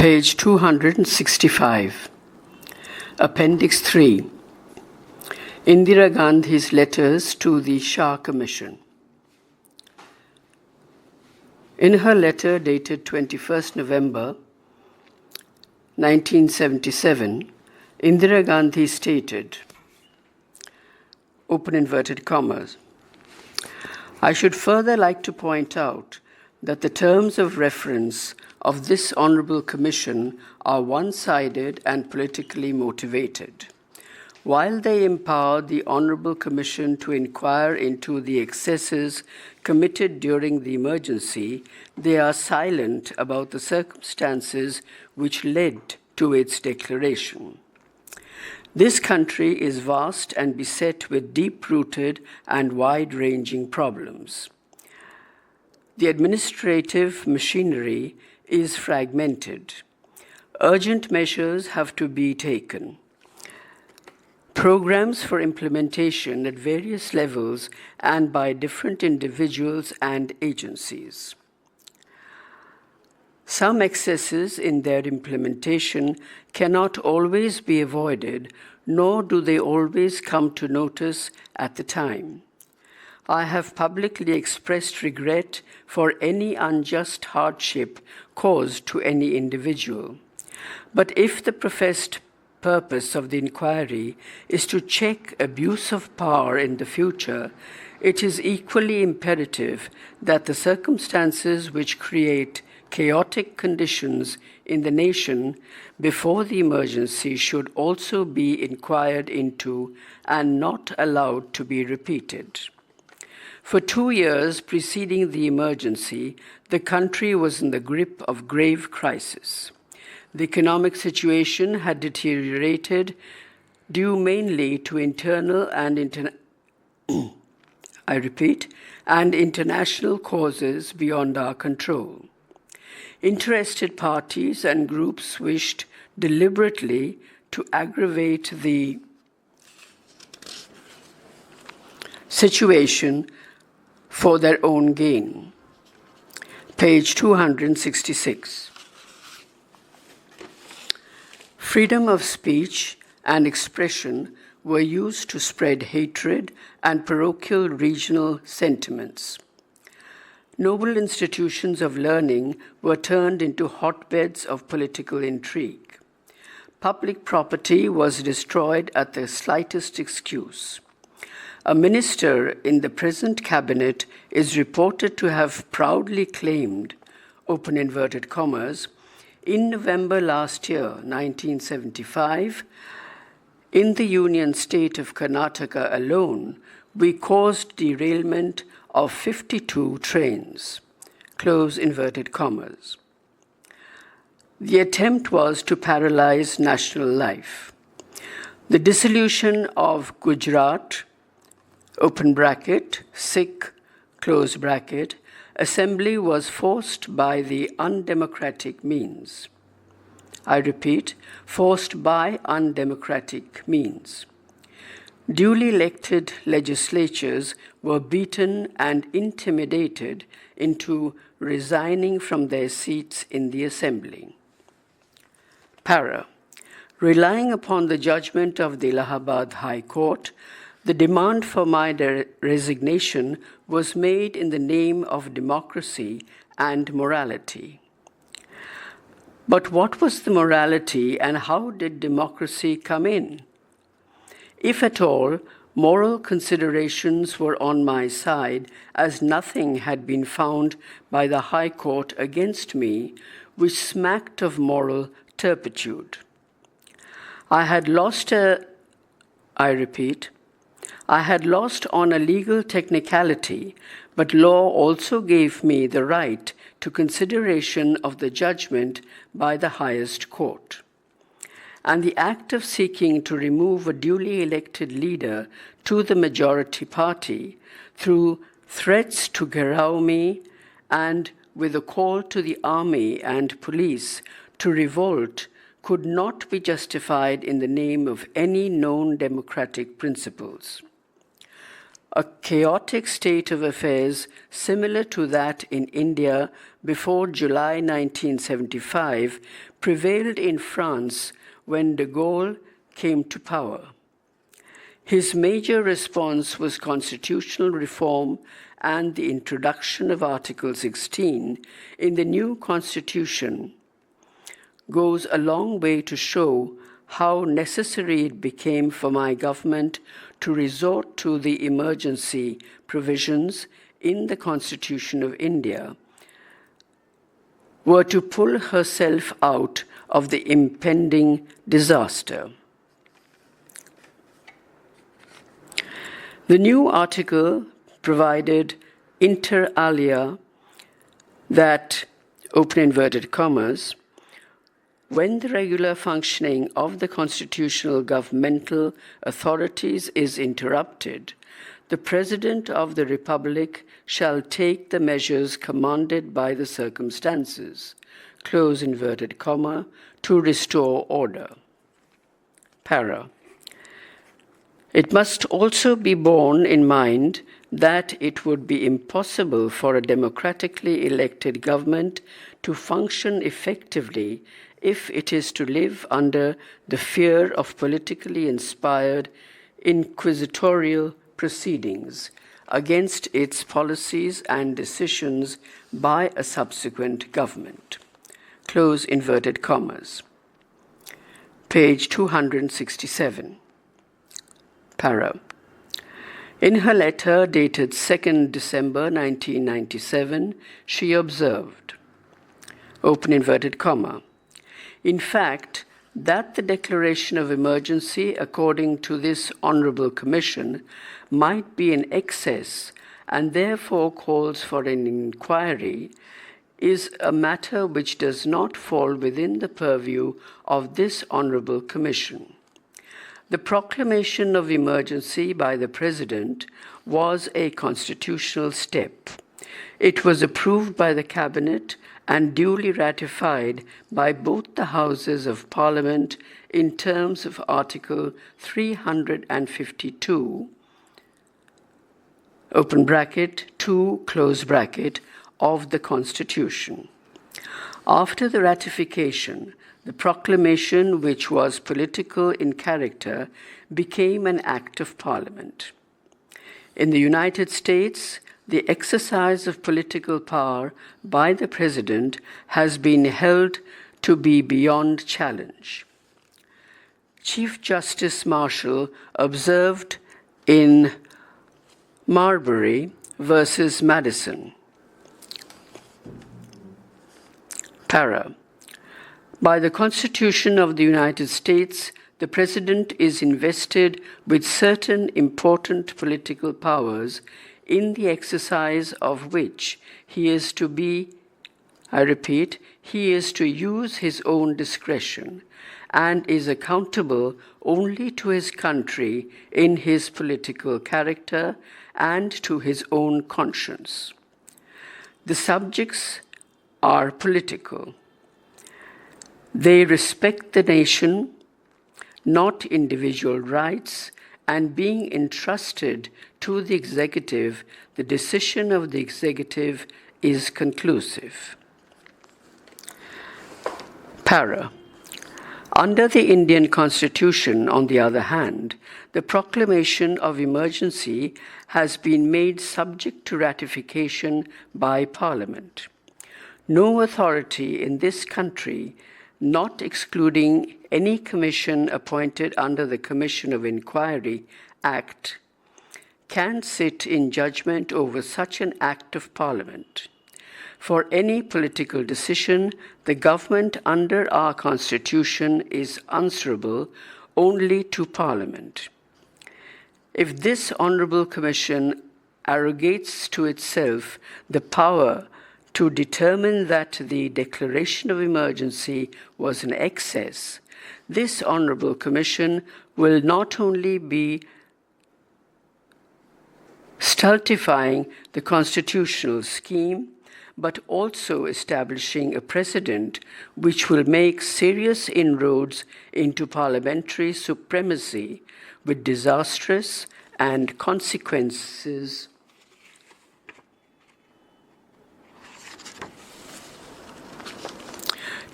Page 265. Appendix 3. Indira Gandhi's letters to the Shah Commission. In her letter dated 21st November 1977, Indira Gandhi stated, open inverted commas, I should further like to point out that the terms of reference of this Honourable Commission are one-sided and politically motivated. While they empower the Honourable Commission to inquire into the excesses committed during the emergency, they are silent about the circumstances which led to its declaration. This country is vast and beset with deep-rooted and wide-ranging problems. The administrative machinery is fragmented. Urgent measures have to be taken. Programs for implementation at various levels and by different individuals and agencies. Some excesses in their implementation cannot always be avoided, nor do they always come to notice at the time. I have publicly expressed regret for any unjust hardship caused to any individual. But if the professed purpose of the inquiry is to check abuse of power in the future, it is equally imperative that the circumstances which create chaotic conditions in the nation before the emergency should also be inquired into and not allowed to be repeated. For 2 years preceding the emergency, the country was in the grip of grave crisis. The economic situation had deteriorated due mainly to internal and international causes beyond our control. Interested parties and groups wished deliberately to aggravate the situation for their own gain. Page 266. Freedom of speech and expression were used to spread hatred and parochial regional sentiments. Noble institutions of learning were turned into hotbeds of political intrigue. Public property was destroyed at the slightest excuse. A minister in the present cabinet is reported to have proudly claimed, open inverted commas, in November last year, 1975, in the Union state of Karnataka alone, we caused derailment of 52 trains, close inverted commas. The attempt was to paralyze national life. The dissolution of Gujarat, open bracket, Sikh, close bracket, assembly was forced by the undemocratic means. I repeat, forced by undemocratic means. Duly elected legislatures were beaten and intimidated into resigning from their seats in the assembly. Para. Relying upon the judgment of the Allahabad High Court, the demand for my resignation was made in the name of democracy and morality. But what was the morality and how did democracy come in? If at all, moral considerations were on my side, as nothing had been found by the High Court against me which smacked of moral turpitude. I had lost on a legal technicality, but law also gave me the right to consideration of the judgment by the highest court. And the act of seeking to remove a duly elected leader to the majority party through threats to gheraw me and with a call to the army and police to revolt could not be justified in the name of any known democratic principles. A chaotic state of affairs similar to that in India before July 1975 prevailed in France when de Gaulle came to power. His major response was constitutional reform and the introduction of Article 16 in the new constitution goes a long way to show how necessary it became for my government to resort to the emergency provisions in the Constitution of India were to pull herself out of the impending disaster. The new article provided inter alia that, open inverted commas, when the regular functioning of the constitutional governmental authorities is interrupted, the President of the Republic shall take the measures commanded by the circumstances, close inverted comma, to restore order. Para. It must also be borne in mind that it would be impossible for a democratically elected government to function effectively if it is to live under the fear of politically inspired inquisitorial proceedings against its policies and decisions by a subsequent government. Close inverted commas. Page 267. Para. In her letter dated 2nd December 1997, she observed, open inverted comma, in fact, that the declaration of emergency, according to this Honourable Commission, might be in excess and therefore calls for an inquiry is a matter which does not fall within the purview of this Honourable Commission. The proclamation of emergency by the President was a constitutional step. It was approved by the Cabinet and duly ratified by both the Houses of Parliament in terms of Article 352, open bracket, 2, close bracket, of the Constitution. After the ratification, the proclamation, which was political in character, became an act of Parliament. In the United States, the exercise of political power by the President has been held to be beyond challenge. Chief Justice Marshall observed in Marbury versus Madison, para, by the Constitution of the United States, the President is invested with certain important political powers in the exercise of which he is to be, I repeat, he is to use his own discretion and is accountable only to his country in his political character and to his own conscience. The subjects are political. They respect the nation, not individual rights, and being entrusted to the executive, the decision of the executive is conclusive. Para. Under the Indian Constitution, on the other hand, the proclamation of emergency has been made subject to ratification by Parliament. No authority in this country, not excluding any commission appointed under the Commission of Inquiry Act, can sit in judgment over such an act of Parliament. For any political decision, the government under our Constitution is answerable only to Parliament. If this Honourable Commission arrogates to itself the power to determine that the declaration of emergency was an excess, this Honourable Commission will not only be stultifying the constitutional scheme, but also establishing a precedent which will make serious inroads into parliamentary supremacy with disastrous and consequences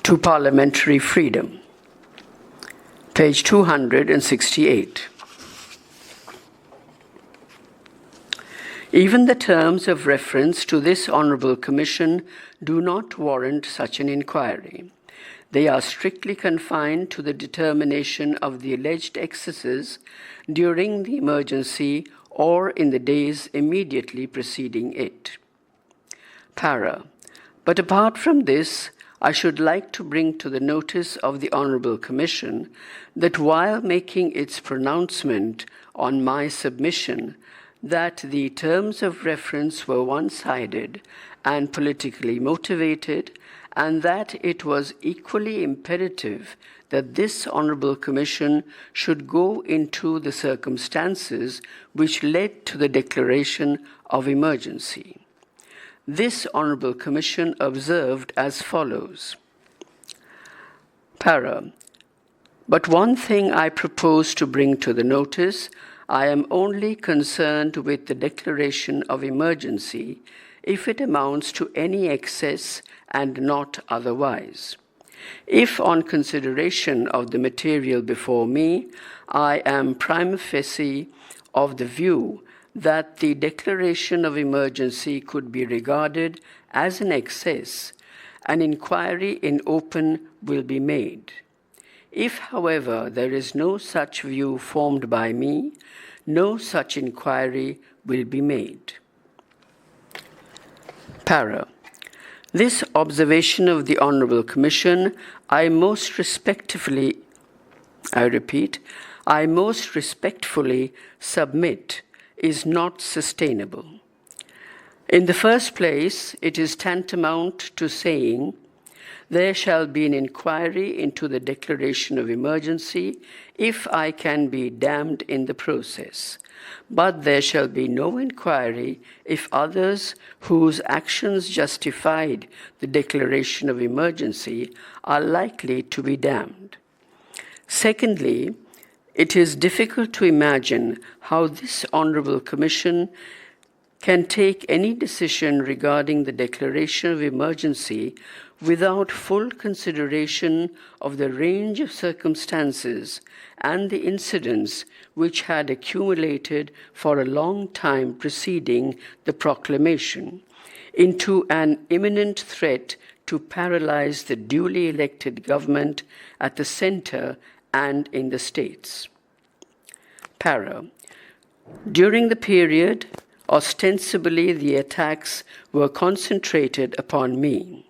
to parliamentary freedom. Page 268. Even the terms of reference to this Honourable Commission do not warrant such an inquiry. They are strictly confined to the determination of the alleged excesses during the emergency or in the days immediately preceding it. Para. But apart from this, I should like to bring to the notice of the Honourable Commission that while making its pronouncement on my submission that the terms of reference were one-sided and politically motivated, and that it was equally imperative that this Honourable Commission should go into the circumstances which led to the declaration of emergency. This Honourable Commission observed as follows. Para. But one thing I propose to bring to the notice, I am only concerned with the declaration of emergency if it amounts to any excess and not otherwise. If on consideration of the material before me, I am prima facie of the view that the declaration of emergency could be regarded as an excess, an inquiry in open will be made. If, however, there is no such view formed by me, no such inquiry will be made. Para. This observation of the Honourable Commission, I most respectfully submit is not sustainable. In the first place, it is tantamount to saying, there shall be an inquiry into the declaration of emergency if I can be damned in the process. But there shall be no inquiry if others whose actions justified the declaration of emergency are likely to be damned. Secondly, it is difficult to imagine how this Honourable Commission can take any decision regarding the declaration of emergency without full consideration of the range of circumstances and the incidents which had accumulated for a long time preceding the proclamation into an imminent threat to paralyze the duly elected government at the centre and in the states. Para. During the period, ostensibly the attacks were concentrated upon me.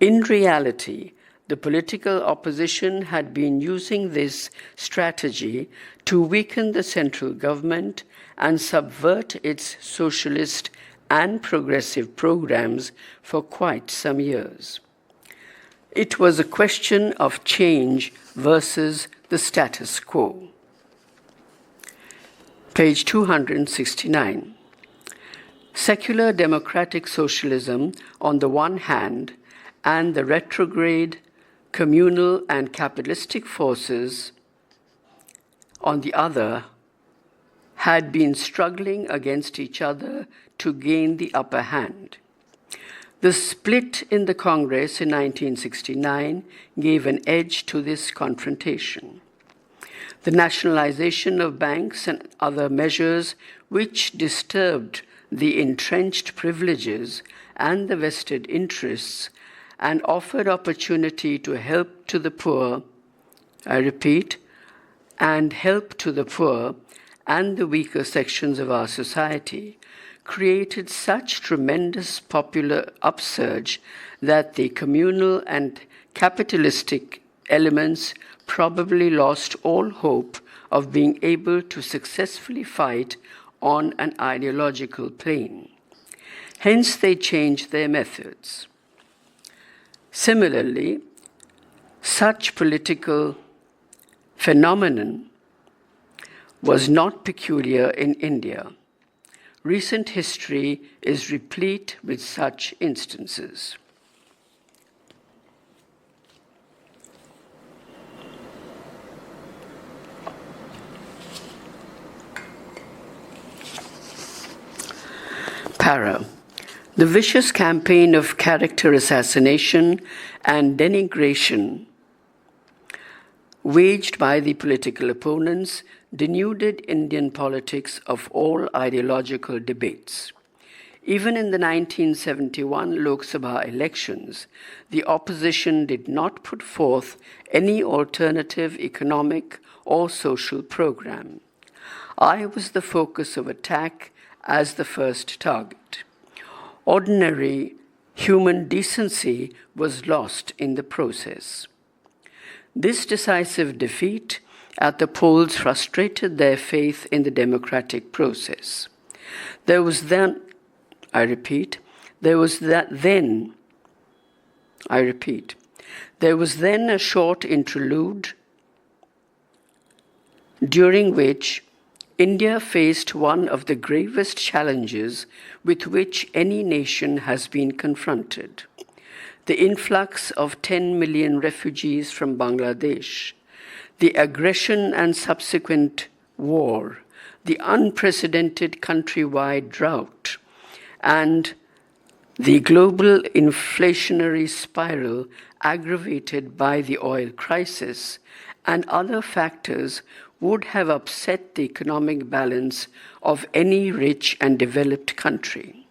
In reality, the political opposition had been using this strategy to weaken the central government and subvert its socialist and progressive programs for quite some years. It was a question of change versus the status quo. Page 269. Secular democratic socialism on the one hand and the retrograde communal and capitalistic forces on the other had been struggling against each other to gain the upper hand. The split in the Congress in 1969 gave an edge to this confrontation. The nationalization of banks and other measures which disturbed the entrenched privileges and the vested interests and offered opportunity to help to the poor, and help to the poor and the weaker sections of our society, created such tremendous popular upsurge that the communal and capitalistic elements probably lost all hope of being able to successfully fight on an ideological plane. Hence, they changed their methods. Similarly, such political phenomenon was not peculiar in India. Recent history is replete with such instances. Para. The vicious campaign of character assassination and denigration waged by the political opponents denuded Indian politics of all ideological debates. Even in the 1971 Lok Sabha elections, the opposition did not put forth any alternative economic or social program. I was the focus of attack as the first target. Ordinary human decency was lost in the process. This decisive defeat at the polls frustrated their faith in the democratic process. There was then a short interlude during which India faced one of the gravest challenges with which any nation has been confronted: the influx of 10 million refugees from Bangladesh, the aggression and subsequent war, the unprecedented countrywide drought, and the global inflationary spiral aggravated by the oil crisis and other factors would have upset the economic balance of any rich and developed country.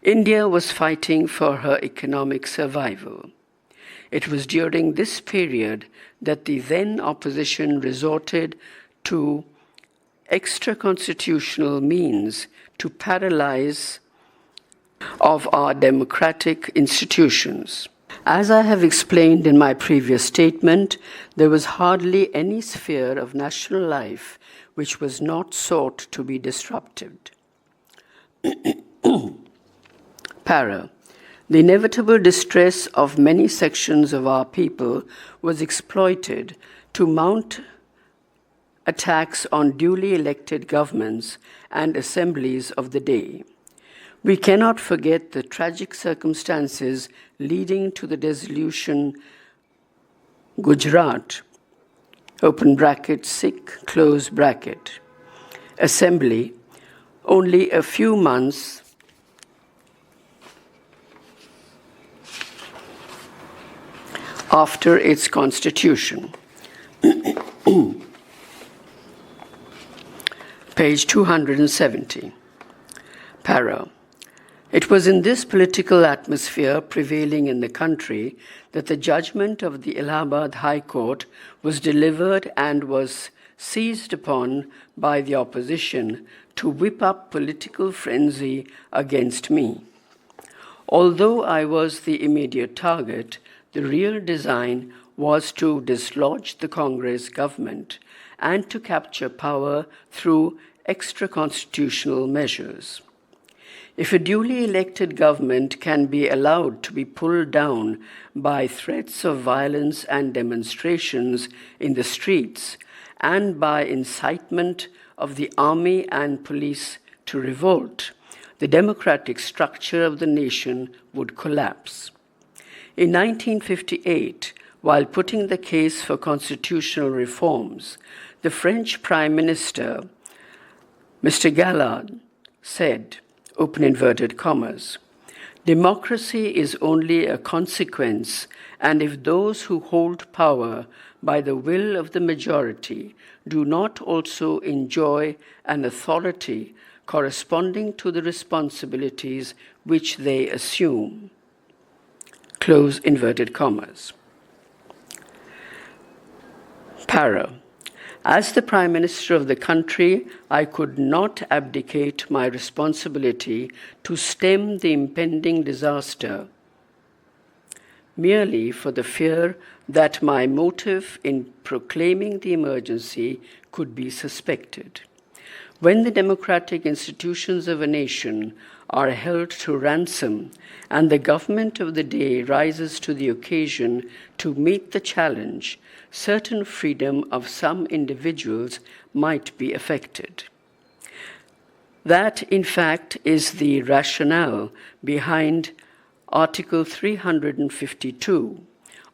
India was fighting for her economic survival. It was during this period that the then opposition resorted to extra-constitutional means to paralyze of our democratic institutions. As I have explained in my previous statement, there was hardly any sphere of national life which was not sought to be disrupted. Para. The inevitable distress of many sections of our people was exploited to mount attacks on duly elected governments and assemblies of the day. We cannot forget the tragic circumstances leading to the dissolution Gujarat, open bracket, Sikh, close bracket, assembly, only a few months after its constitution. Page 270. Para. It was in this political atmosphere prevailing in the country that the judgment of the Allahabad High Court was delivered and was seized upon by the opposition to whip up political frenzy against me. Although I was the immediate target, the real design was to dislodge the Congress government and to capture power through extra-constitutional measures. If a duly elected government can be allowed to be pulled down by threats of violence and demonstrations in the streets and by incitement of the army and police to revolt, the democratic structure of the nation would collapse. In 1958, while putting the case for constitutional reforms, the French Prime Minister, Mr. Gallard, said, open inverted commas, democracy is only a consequence, and if those who hold power by the will of the majority do not also enjoy an authority corresponding to the responsibilities which they assume, close inverted commas. Para. As the Prime Minister of the country, I could not abdicate my responsibility to stem the impending disaster merely for the fear that my motive in proclaiming the emergency could be suspected. When the democratic institutions of a nation are held to ransom and the government of the day rises to the occasion to meet the challenge, certain freedom of some individuals might be affected. That, in fact, is the rationale behind Article 352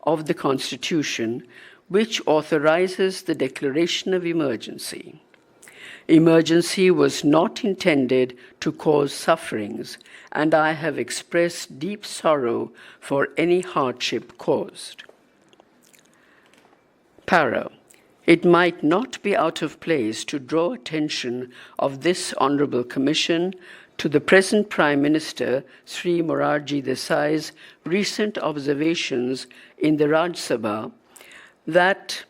of the Constitution, which authorizes the declaration of emergency. Emergency was not intended to cause sufferings, and I have expressed deep sorrow for any hardship caused. Para. It might not be out of place to draw attention of this Honourable Commission to the present Prime Minister, Sri Morarji Desai's recent observations in the Rajya Sabha that,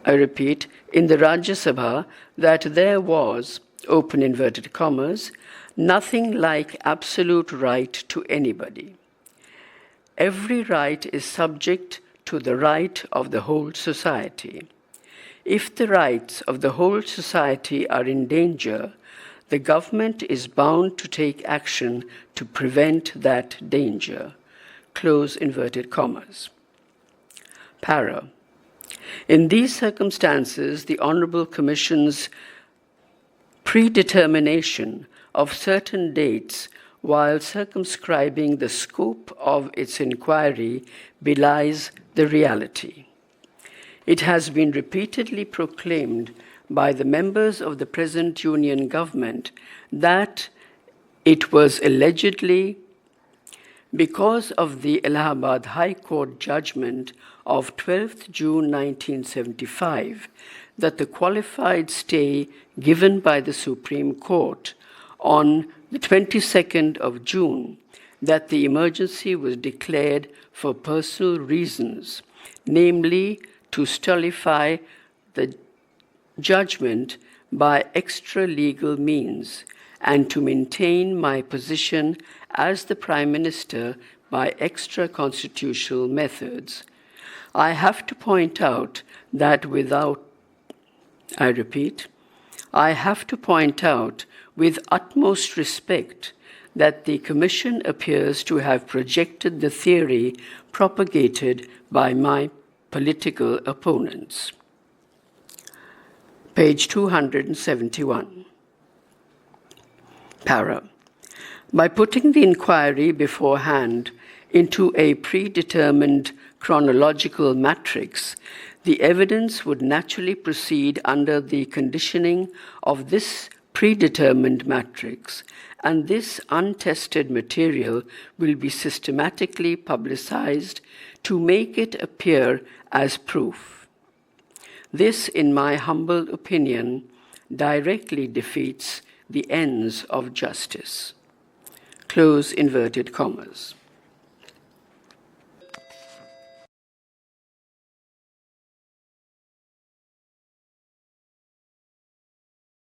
I repeat, in the Rajya Sabha, that there was, open inverted commas, nothing like absolute right to anybody. Every right is subject to the right of the whole society. If the rights of the whole society are in danger, the government is bound to take action to prevent that danger. Close inverted commas. Para. In these circumstances, the Honourable Commission's predetermination of certain dates while circumscribing the scope of its inquiry belies the reality. It has been repeatedly proclaimed by the members of the present Union government that it was allegedly because of the Allahabad High Court judgment of 12th June 1975 that the qualified stay given by the Supreme Court on the 22nd of June that the emergency was declared for personal reasons, namely to stultify the judgment by extra-legal means and to maintain my position as the Prime Minister by extra-constitutional methods. I have to point out that I have to point out with utmost respect that the Commission appears to have projected the theory propagated by my political opponents. Page 271. Para. By putting the inquiry beforehand into a predetermined chronological matrix, the evidence would naturally proceed under the conditioning of this predetermined matrix, and this untested material will be systematically publicized to make it appear as proof. This, in my humble opinion, directly defeats the ends of justice. Close inverted commas.